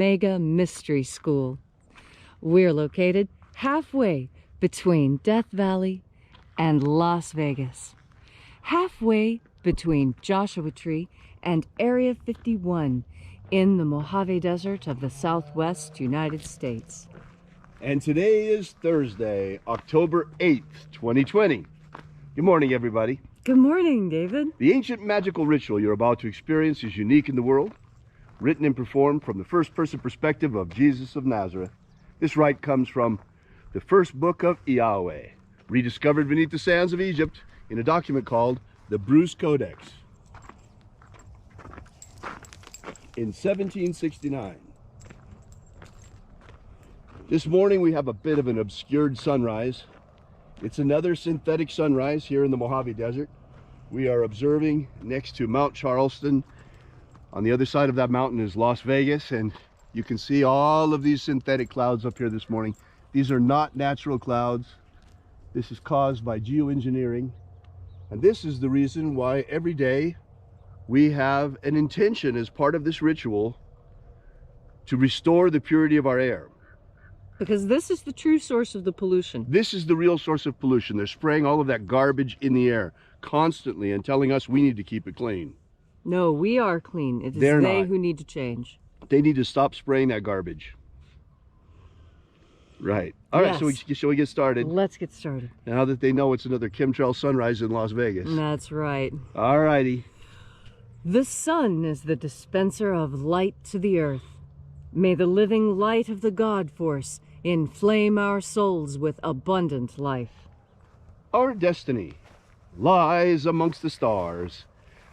Omega Mystery School. We're located halfway between Death Valley and Las Vegas. Halfway between Joshua Tree and Area 51 in the Mojave Desert of the Southwest United States. And today is Thursday, October 8th, 2020. Good morning, everybody. Good morning, David. The ancient magical ritual you're about to experience is unique in the world, written and performed from the first-person perspective of Jesus of Nazareth. This rite comes from the first book of Yahweh, rediscovered beneath the sands of Egypt in a document called the Bruce Codex. In 1769. This morning we have a bit of an obscured sunrise. It's another synthetic sunrise here in the Mojave Desert. We are observing next to Mount Charleston. On the other side of that mountain is Las Vegas, and you can see all of these synthetic clouds up here this morning. These are not natural clouds. This is caused by geoengineering. And this is the reason why every day we have an intention as part of this ritual to restore the purity of our air. Because this is the true source of the pollution. This is the real source of pollution. They're spraying all of that garbage in the air constantly and telling us we need to keep it clean. No, we are clean. It is They're they not. who need to change. They need to stop spraying that garbage. Right. All right, Yes. so shall we get started? Let's get started. Now that they know it's another chemtrail sunrise in Las Vegas. That's right. All righty. The sun is the dispenser of light to the earth. May the living light of the God Force inflame our souls with abundant life. Our destiny lies amongst the stars,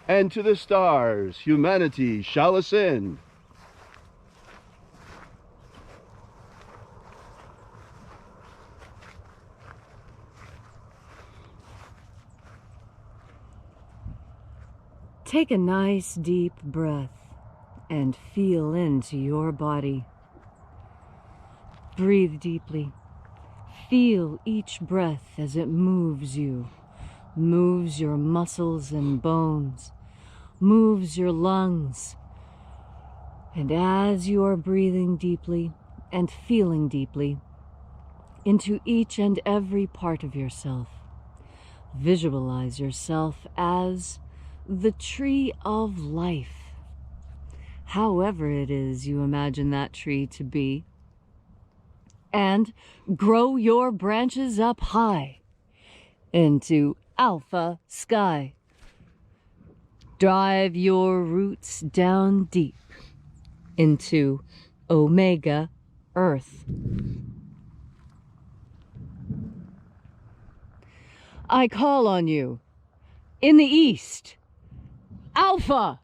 and to the stars humanity shall ascend. Take a nice deep breath and feel into your body. Breathe deeply. Feel each breath as it moves you, moves your muscles and bones, moves your lungs. And as you are breathing deeply and feeling deeply into each and every part of yourself, visualize yourself as the tree of life, however it is you imagine that tree to be, and grow your branches up high into alpha sky. Drive your roots down deep into omega earth. I call on you in the east, Alpha.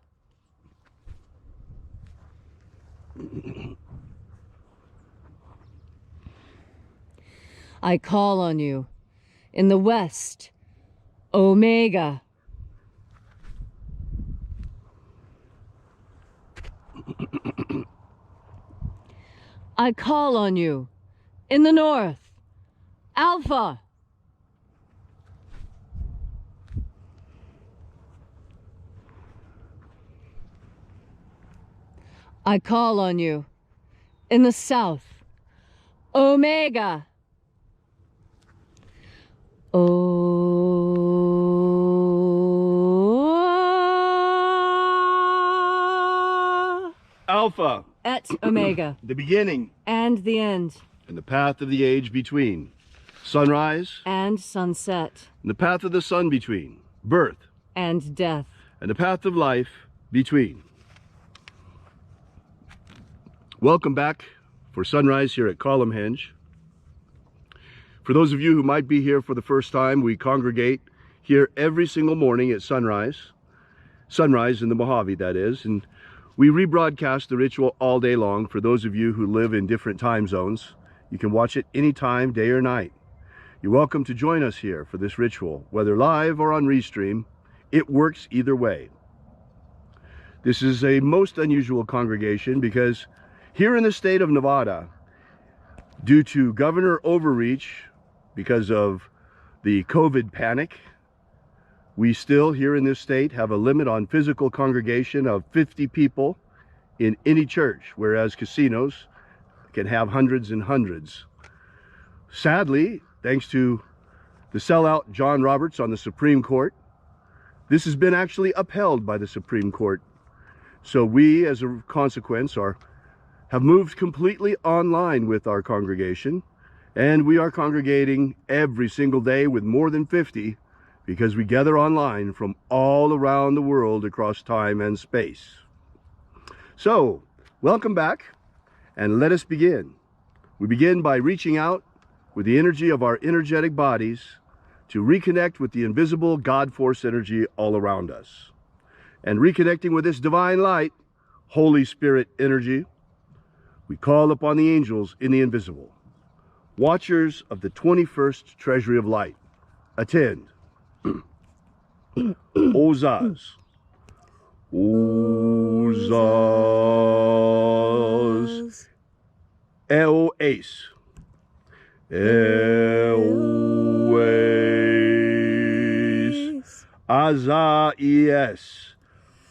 I call on you in the west, Omega. I call on you in the north, Alpha. I call on you in the south, Omega. Alpha. Et Omega. The beginning. And the end. And the path of the age between. Sunrise. And sunset. And the path of the sun between. Birth. And death. And the path of life between. Welcome back for sunrise here at Columnhenge. For those of you who might be here for the first time, we congregate here every single morning at sunrise in the Mojave, that is, and we rebroadcast the ritual all day long. For those of you who live in different time zones, you can watch it anytime, day or night. You're welcome to join us here for this ritual, whether live or on RESTREAM. It works either way. This is a most unusual congregation because here in the state of Nevada, due to governor overreach, because of the COVID panic, we still here in this state have a limit on physical congregation of 50 people in any church, whereas casinos can have hundreds and hundreds. Sadly, thanks to the sellout John Roberts on the Supreme Court, this has been actually upheld by the Supreme Court. So we, as a consequence, have moved completely online with our congregation, and we are congregating every single day with more than 50 because we gather online from all around the world across time and space. So, welcome back, and let us begin. We begin by reaching out with the energy of our energetic bodies to reconnect with the invisible God force energy all around us. And reconnecting with this divine light, Holy Spirit energy, we call upon the angels in the invisible, watchers of the 21st Treasury of Light. Attend. Ozaz. Ozaz. Eoes. Eoes. Azaies.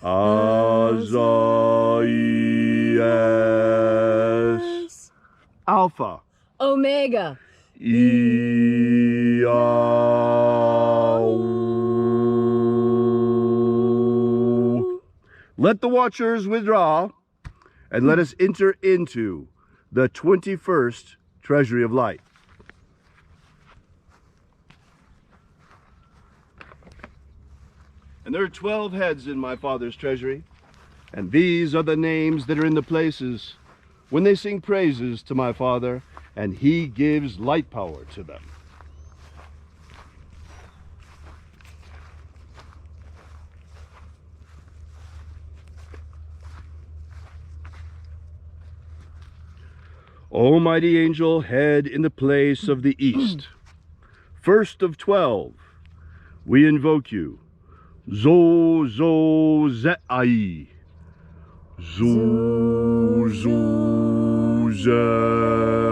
Azaies. Alpha. Omega. Let the watchers withdraw, and let us enter into the 21st Treasury of Light. And there are 12 heads in my Father's treasury, and these are the names that are in the places when they sing praises to my Father, and he gives light power to them. O mighty angel, head in the place of the east, first of 12, we invoke you. Zo zo ze'ai. Zo zo ze'ai.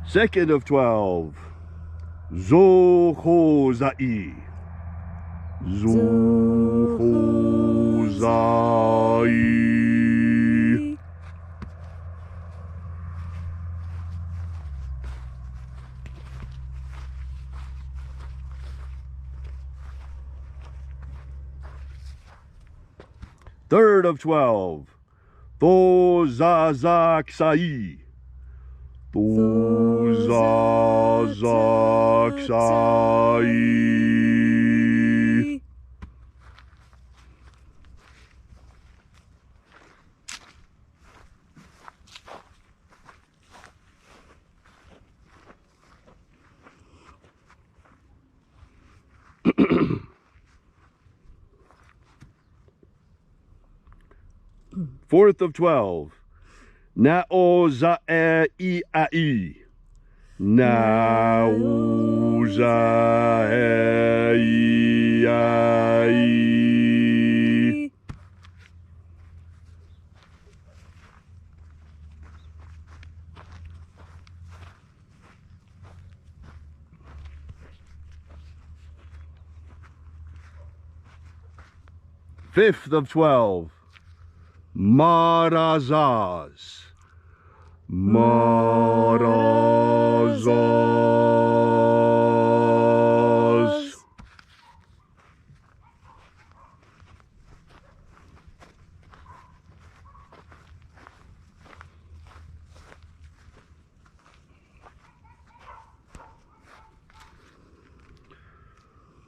Second of 12. Zo ho zai. Zo ho zai. Third of 12. Tho za za ksai. Tho za za ksai. Fourth of 12. Na o za e I ai. Na o za e I. Fifth of 12. Marazaz. Marazaz.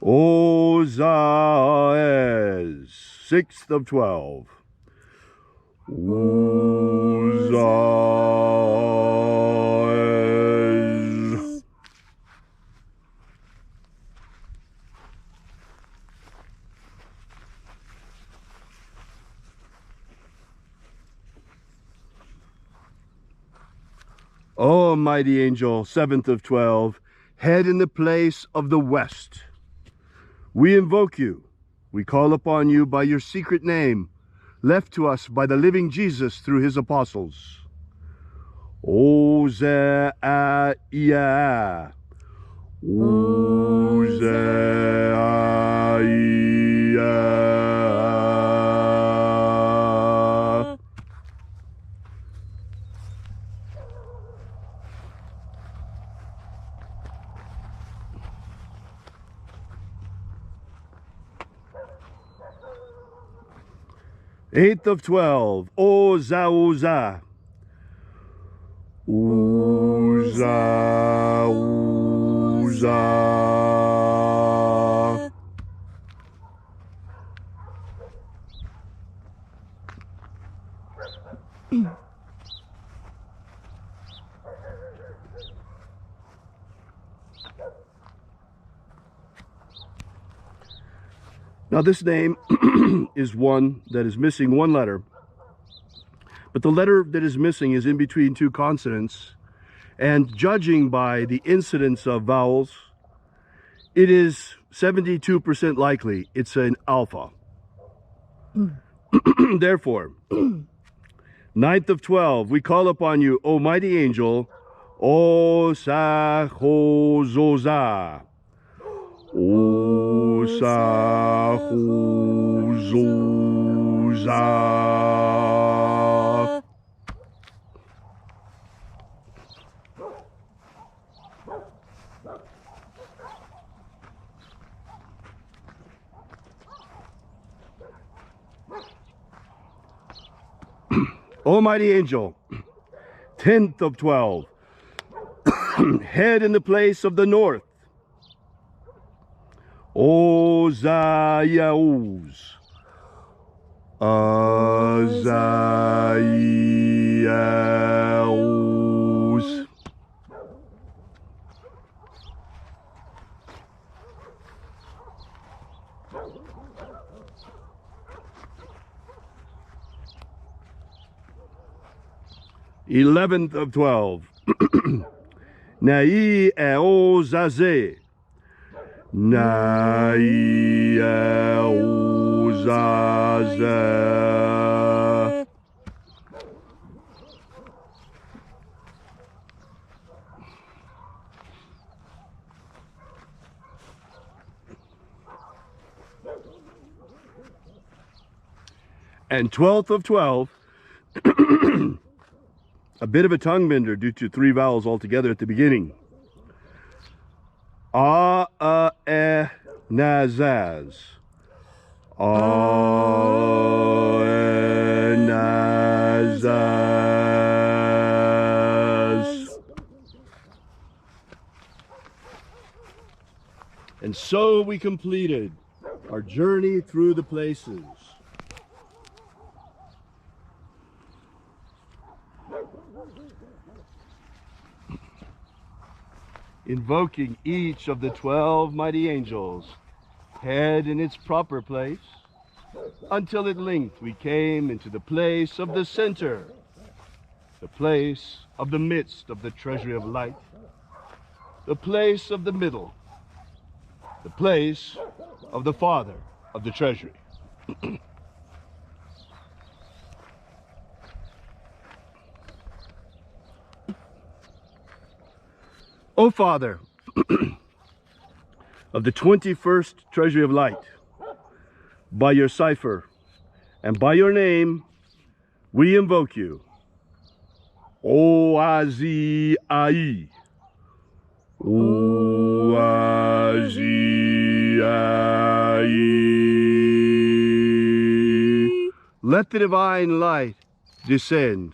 Ozaez. Sixth of 12. Ozaez. O mighty angel, seventh of 12, head in the place of the west, we invoke you. we call upon you by your secret name, left to us by the living Jesus through his apostles. Hosea. Eighth of 12. Oza. Now this name is one that is missing one letter, but the letter that is missing is in between two consonants, and judging by the incidence of vowels, it is 72% likely it's an alpha. Therefore, 9th of 12, we call upon you, O mighty angel, Osahozoza. Osahozoza. Almighty angel, 10th of 12, head in the place of the north. Ozayauz. Ozayauz. Eleventh of 12. Nai eozaze. Nai eozaze. And 12th of 12. A bit of a tongue bender due to three vowels altogether at the beginning. Nazaz. Nazaz. And so we completed our journey through the places. Invoking each of the 12 mighty angels, head in its proper place, until at length we came into the place of the center, the place of the midst of the treasury of light, the place of the middle, the place of the father of the treasury. O Father of the 21st treasury of light, by your cipher and by your name, we invoke you. O-A-Z-I. O-A-Z-I. Let the divine light descend.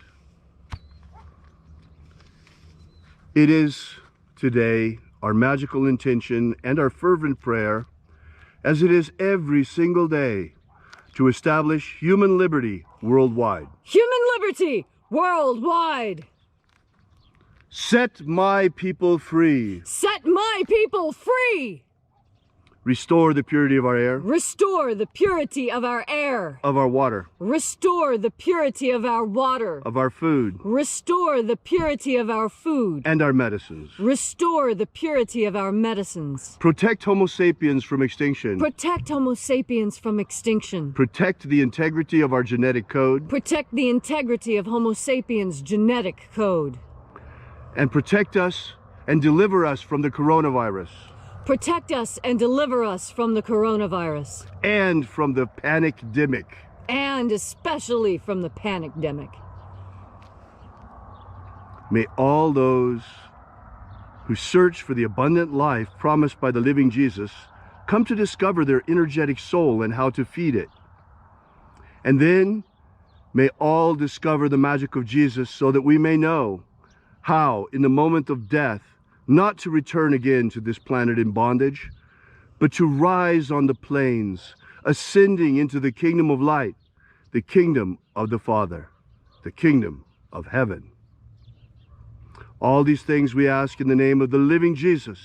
It is today our magical intention and our fervent prayer, as it is every single day, to establish human liberty worldwide. Human liberty worldwide! Set my people free. Set my people free! Restore the purity of our air, Restore the purity of our air. of our water, Restore the purity of our water. of our food, Restore the purity of our food. and our medicines. Restore the purity of our medicines. Protect Homo sapiens from extinction. Protect Homo sapiens from extinction. Protect the integrity of our genetic code. Protect the integrity of Homo sapiens' genetic code. And protect us and deliver us from the coronavirus. Protect us and deliver us from the coronavirus. And from the panic-demic. And especially from the panic-demic. May all those who search for the abundant life promised by the living Jesus come to discover their energetic soul and how to feed it. And then may all discover the magic of Jesus so that we may know how, in the moment of death, not to return again to this planet in bondage, but to rise on the plains, ascending into the kingdom of light, the kingdom of the Father, the kingdom of heaven. All these things we ask in the name of the living Jesus.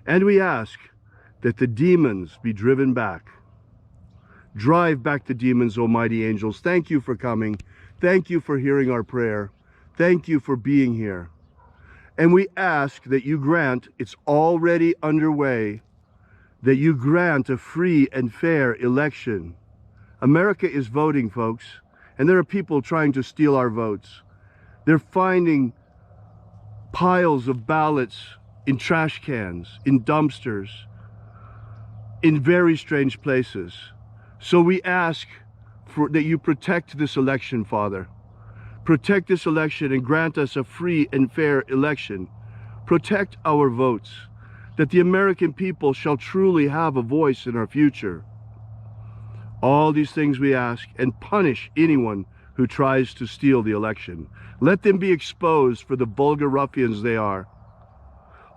And we ask that the demons be driven back. Drive back the demons, O mighty angels. Thank you for coming. Thank you for hearing our prayer. Thank you for being here. And we ask that you grant, it's already underway, that you grant a free and fair election. America is voting, folks, and there are people trying to steal our votes. They're finding piles of ballots in trash cans, in dumpsters, in very strange places. So we ask that you protect this election, Father. Protect this election and grant us a free and fair election. Protect our votes, that the American people shall truly have a voice in our future. All these things we ask, and punish anyone who tries to steal the election. Let them be exposed for the vulgar ruffians they are.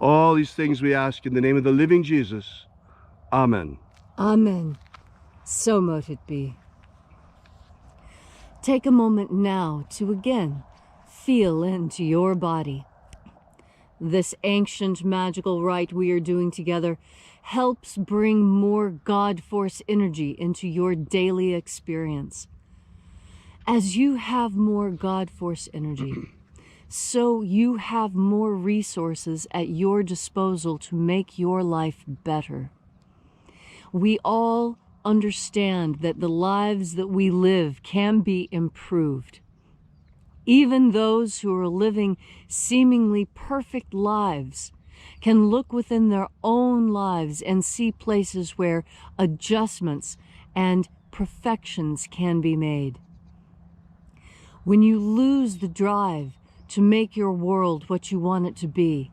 All these things we ask in the name of the living Jesus. Amen. Amen. So mote it be. Take a moment now to again feel into your body. This ancient magical rite we are doing together helps bring more God Force energy into your daily experience. As you have more God Force energy, so you have more resources at your disposal to make your life better. We all understand that the lives that we live can be improved. Even those who are living seemingly perfect lives can look within their own lives and see places where adjustments and perfections can be made. When you lose the drive to make your world what you want it to be,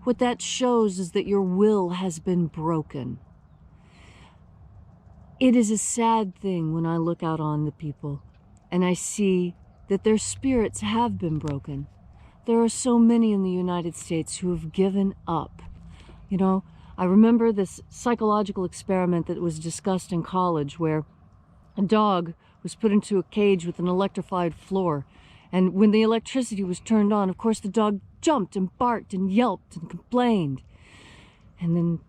what that shows is that your will has been broken. It is a sad thing when I look out on the people and I see that their spirits have been broken. There are so many in the United States who have given up. You know, I remember this psychological experiment that was discussed in college where a dog was put into a cage with an electrified floor. And when the electricity was turned on, of course, the dog jumped and barked and yelped and complained. And then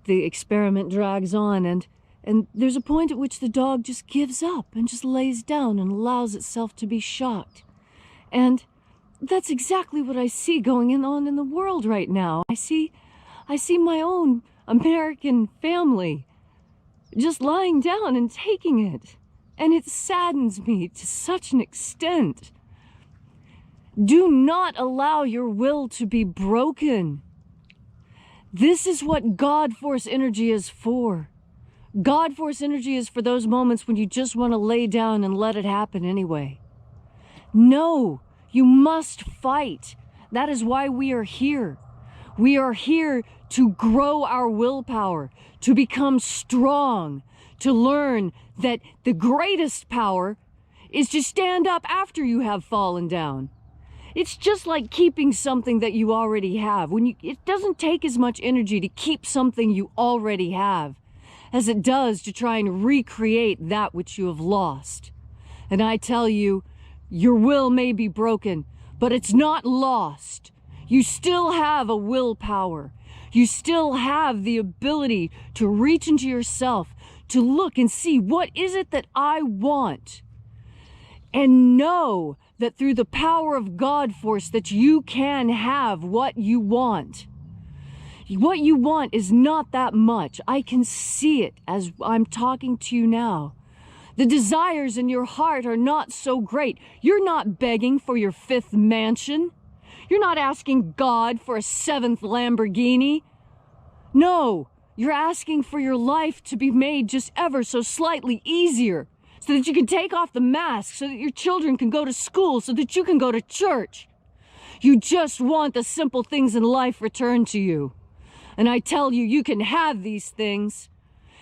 the experiment drags on, and there's a point at which the dog just gives up and just lays down and allows itself to be shocked. And that's exactly what I see going on in the world right now. I see my own American family just lying down and taking it. And it saddens me to such an extent. Do not allow your will to be broken. This is what God Force energy is for. God Force energy is for those moments when you just want to lay down and let it happen anyway. No, you must fight. That is why we are here. We are here to grow our willpower, to become strong, to learn that the greatest power is to stand up after you have fallen down. It's just like keeping something that you already have. It doesn't take as much energy to keep something you already have as it does to try and recreate that which you have lost. And I tell you, your will may be broken, but it's not lost. You still have a willpower. You still have the ability to reach into yourself, to look and see, what is it that I want? And know that through the power of God force that you can have what you want. What you want is not that much. I can see it as I'm talking to you now. The desires in your heart are not so great. You're not begging for your 5th mansion. You're not asking God for a 7th Lamborghini. No, you're asking for your life to be made just ever so slightly easier, so that you can take off the mask, so that your children can go to school, so that you can go to church. You just want the simple things in life returned to you. And I tell you, you can have these things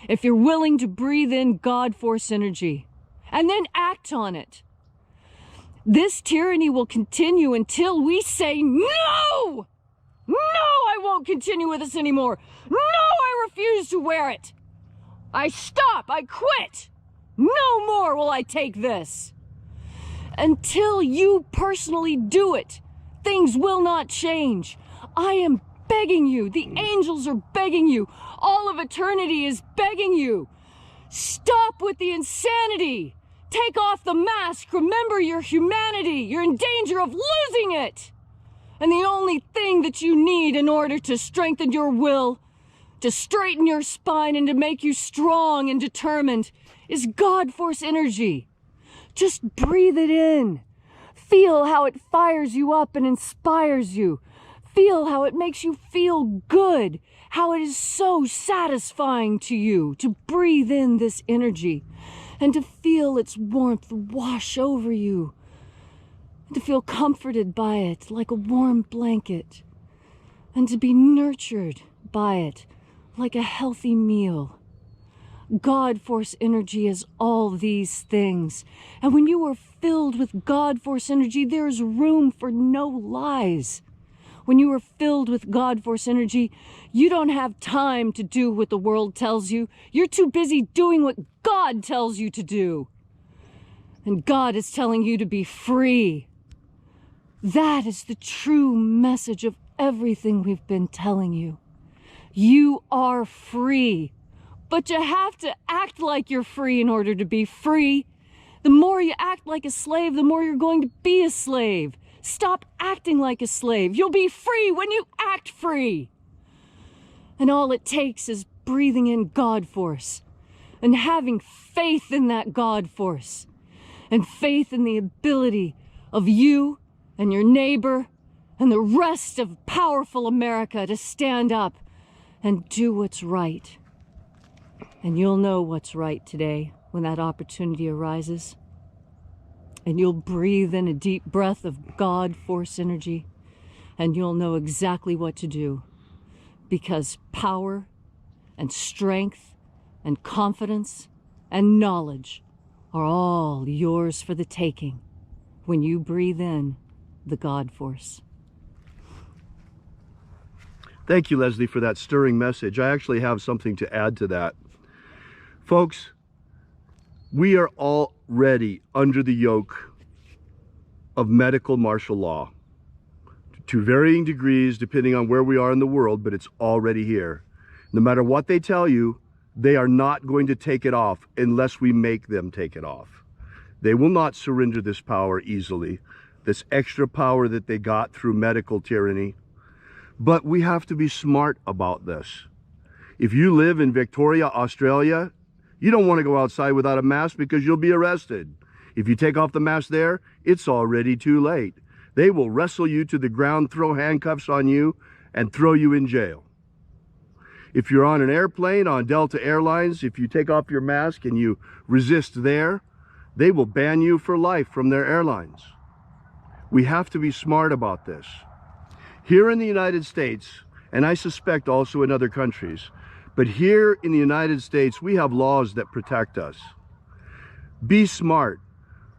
if you're willing to breathe in God force energy and then act on it. This tyranny will continue until we say, no! No, I won't continue with this anymore. No, I refuse to wear it. I stop, I quit. No more will I take this. Until you personally do it, things will not change. I am begging you. The angels are begging you. All of eternity is begging you. Stop with the insanity. Take off the mask. Remember your humanity. You're in danger of losing it. And the only thing that you need in order to strengthen your will, to straighten your spine, and to make you strong and determined is God force energy. Just breathe it in. Feel how it fires you up and inspires you. Feel how it makes you feel good, how it is so satisfying to you to breathe in this energy and to feel its warmth wash over you, and to feel comforted by it like a warm blanket, and to be nurtured by it like a healthy meal. God force energy is all these things. And when you are filled with God force energy, there is room for no lies. When you are filled with God force energy, you don't have time to do what the world tells you. You're too busy doing what God tells you to do. And God is telling you to be free. That is the true message of everything we've been telling you. You are free, but you have to act like you're free in order to be free. The more you act like a slave, the more you're going to be a slave. Stop acting like a slave. You'll be free when you act free. And all it takes is breathing in God force and having faith in that God force and faith in the ability of you and your neighbor and the rest of powerful America to stand up and do what's right. And you'll know what's right today when that opportunity arises. And you'll breathe in a deep breath of God force energy, and you'll know exactly what to do, because power and strength and confidence and knowledge are all yours for the taking when you breathe in the God force. Thank you, Leslie, for that stirring message. I actually have something to add to that. Folks, we are already under the yoke of medical martial law to varying degrees depending on where we are in the world, but it's already here. No matter what they tell you, they are not going to take it off unless we make them take it off. They will not surrender this power easily, this extra power that they got through medical tyranny. But we have to be smart about this. If you live in Victoria, Australia, you don't want to go outside without a mask because you'll be arrested. If you take off the mask there, it's already too late. They will wrestle you to the ground, throw handcuffs on you, and throw you in jail. If you're on an airplane, on Delta Airlines, if you take off your mask and you resist there, they will ban you for life from their airlines. We have to be smart about this. Here in the United States, and I suspect also in other countries, but here in the United States, we have laws that protect us. Be smart.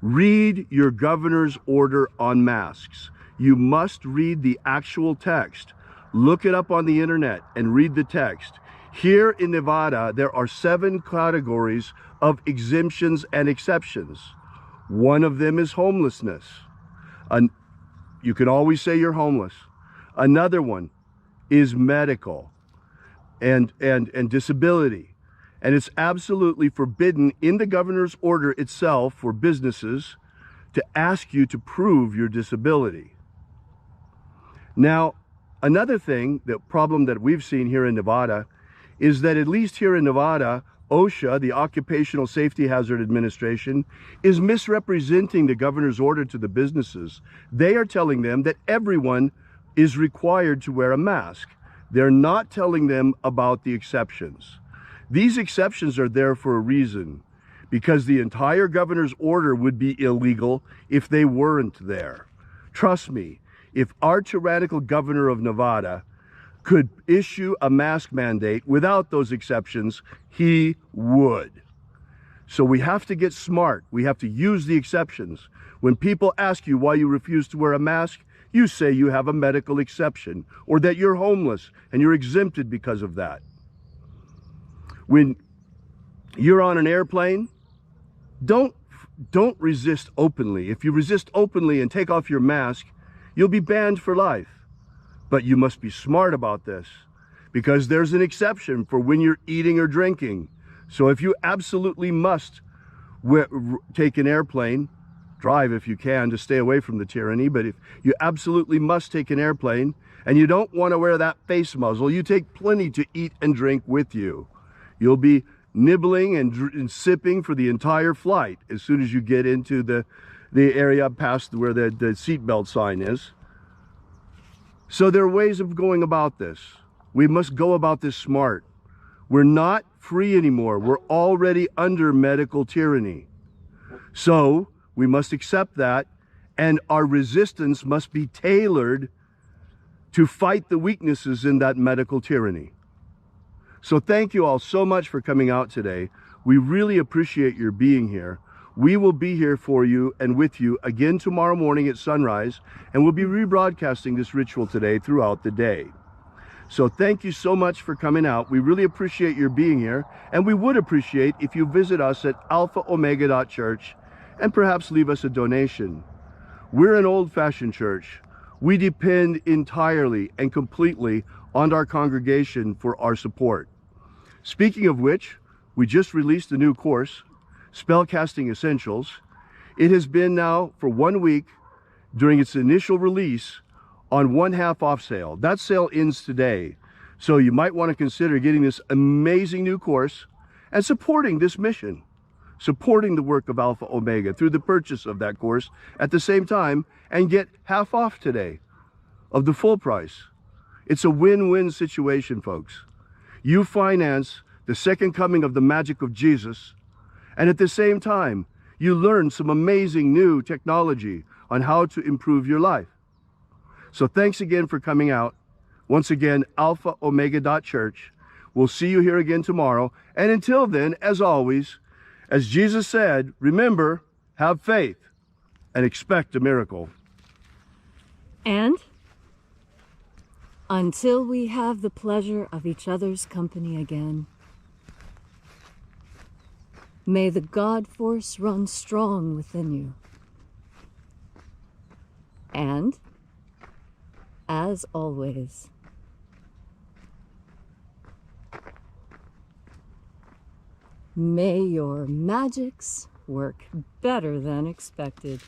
Read your governor's order on masks. You must read the actual text. Look it up on the internet and read the text. Here in Nevada, there are 7 categories of exemptions and exceptions. One of them is homelessness. You can always say you're homeless. Another one is medical. and disability. And it's absolutely forbidden in the governor's order itself for businesses to ask you to prove your disability. Now, another thing, the problem that we've seen here in Nevada, is that at least here in Nevada, OSHA, the Occupational Safety Hazard Administration, is misrepresenting the governor's order to the businesses. They are telling them that everyone is required to wear a mask. They're not telling them about the exceptions. These exceptions are there for a reason, because the entire governor's order would be illegal if they weren't there. Trust me, if our tyrannical governor of Nevada could issue a mask mandate without those exceptions, he would. So we have to get smart. We have to use the exceptions. When people ask you why you refuse to wear a mask, you say you have a medical exception, or that you're homeless and you're exempted because of that. When you're on an airplane, don't resist openly. If you resist openly and take off your mask, you'll be banned for life. But you must be smart about this, because there's an exception for when you're eating or drinking. So if you absolutely must take an airplane, drive if you can to stay away from the tyranny, but if you absolutely must take an airplane and you don't want to wear that face muzzle, you take plenty to eat and drink with you. You'll be nibbling and sipping for the entire flight as soon as you get into the area past where the seatbelt sign is. So there are ways of going about this. We must go about this smart. We're not free anymore. We're already under medical tyranny. So we must accept that, and our resistance must be tailored to fight the weaknesses in that medical tyranny. So thank you all so much for coming out today. We really appreciate your being here. We will be here for you and with you again tomorrow morning at sunrise, and we'll be rebroadcasting this ritual today throughout the day. So thank you so much for coming out. We really appreciate your being here, and we would appreciate if you visit us at alphaomega.church and perhaps leave us a donation. We're an old-fashioned church. We depend entirely and completely on our congregation for our support. Speaking of which, we just released a new course, Spellcasting Essentials. It has been now for 1 week during its initial release on 1/2 off sale. That sale ends today. So you might want to consider getting this amazing new course and supporting this mission, supporting the work of Alpha Omega through the purchase of that course at the same time, and get half off today of the full price. It's a win-win situation, folks. You finance the second coming of the Magick of Jesus, and at the same time, you learn some amazing new technology on how to improve your life. So thanks again for coming out. Once again, alphaomega.church. We'll see you here again tomorrow. And until then, as always, as Jesus said, remember, have faith and expect a miracle. And until we have the pleasure of each other's company again, may the God force run strong within you. And, as always, may your magics work better than expected.